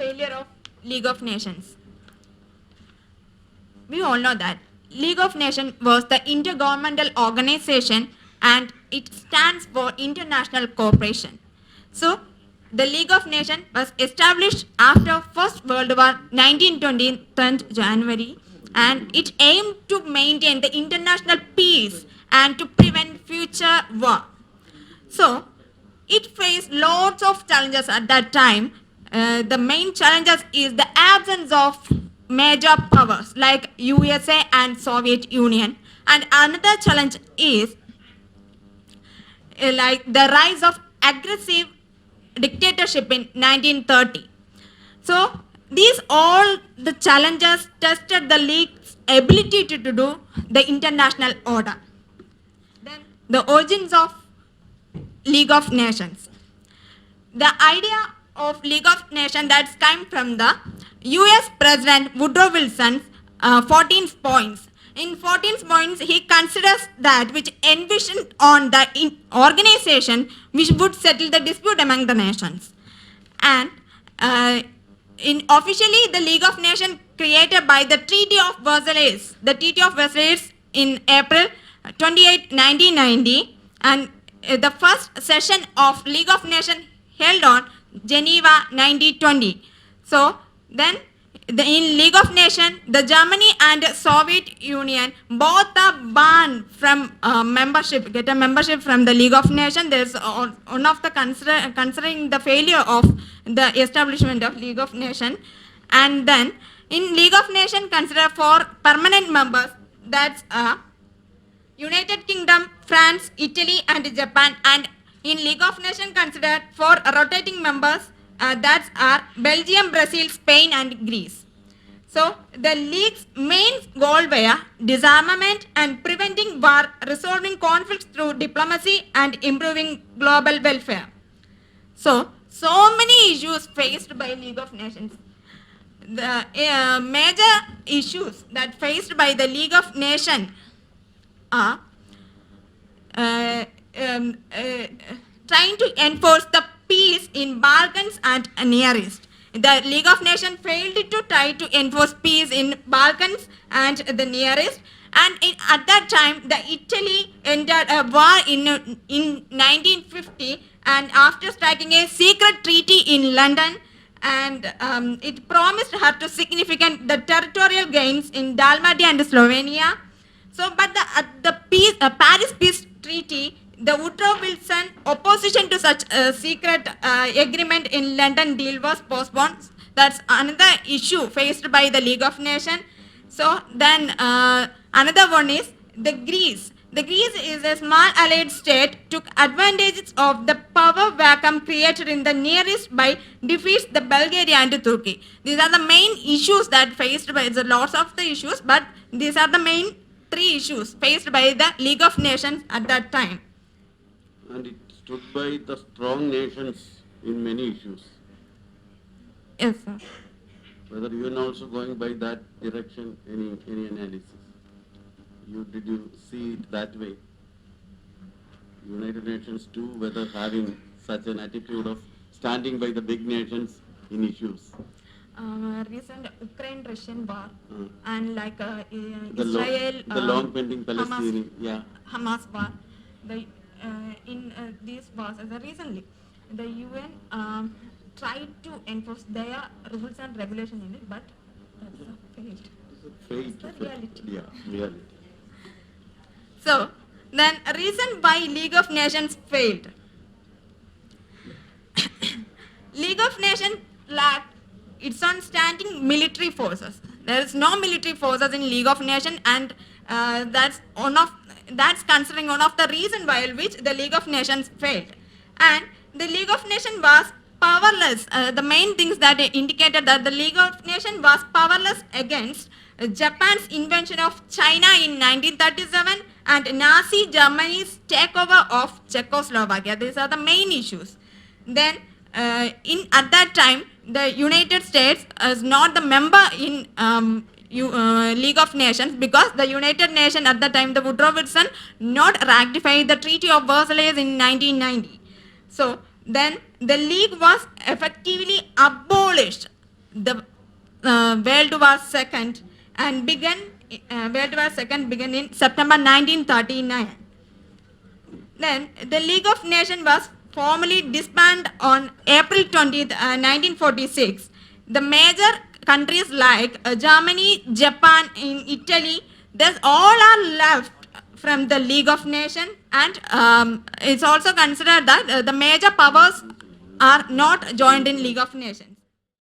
failure of League of Nations. We all know that League of Nations was the intergovernmental organization and it stands for international cooperation. So, the League of Nations was established after First World War 1920 10th January, and it aimed to maintain the international peace and to prevent future war. So, it faced lots of challenges at that time. The main challenges is the absence of major powers like USA and Soviet Union. And another challenge is like the rise of aggressive dictatorship in 1930. So, these all the challenges tested the League's ability to do the international order. Then, the origins of League of Nations. The idea of League of Nations that came from the US President Woodrow Wilson's 14 points. In 14 points, he considers that which envisioned on the organization which would settle the dispute among the nations. And officially, the League of Nations created by the Treaty of Versailles. The Treaty of Versailles in April 28, 1990, and the first session of League of Nations held on Geneva 1920. So then in League of Nations, the Germany and Soviet Union both are banned from get a membership from the League of Nations. There's one of the considering the failure of the establishment of League of Nations. And then in League of Nations consider for permanent members, that's United Kingdom, France, Italy and Japan, and in League of Nations considered for rotating members, that are Belgium, Brazil, Spain and Greece. So the League's main goal were disarmament and preventing war, resolving conflicts through diplomacy and improving global welfare. So many issues faced by League of Nations. The major issues that faced by the League of Nations are trying to enforce the peace in Balkans and Near East. The League of Nations failed to try to enforce peace in Balkans and the Near East. And at that time, the Italy entered a war in 1950, and after striking a secret treaty in London, and it promised her to significant the territorial gains in Dalmatia and Slovenia. So, but the Paris Peace Treaty, the Woodrow Wilson opposition to such a secret agreement in London deal was postponed. That's another issue faced by the League of Nations. So then another one is the Greece. The Greece is a small allied state, took advantages of the power vacuum created in the Near East by defeats the Bulgaria and Turkey. These are the main issues that faced by, the lots of the issues, but these are the main three issues faced by the League of Nations at that time. And it stood by the strong nations in many issues. Yes, sir. Whether you are also going by that direction, any analysis? Did you see it that way? United Nations too, whether having such an attitude of standing by the big nations in issues? Recent Ukraine-Russian war and like Israel, the long pending Palestinian, Hamas war. In these wars, recently, the UN tried to enforce their rules and regulations in it, but that's failed. It's the reality. Yeah, reality. So, then reason why League of Nations failed. League of Nations lacked its own standing military forces. There is no military forces in League of Nations, and that's considering one of the reasons why which the League of Nations failed. And the League of Nations was powerless. The main things that indicated that the League of Nations was powerless against Japan's invasion of China in 1937 and Nazi Germany's takeover of Czechoslovakia. These are the main issues. Then at that time, the United States is not the member in League of Nations, because the United Nations at the time, the Woodrow Wilson not ratified the Treaty of Versailles in 1990. So then the League was effectively abolished the World War II and began. World War II began in September 1939. Then the League of Nations was formally disbanded on April 20th, 1946. The major countries like Germany, Japan, in Italy, thus all are left from the League of Nations, and it's also considered that the major powers are not joined in League of Nations.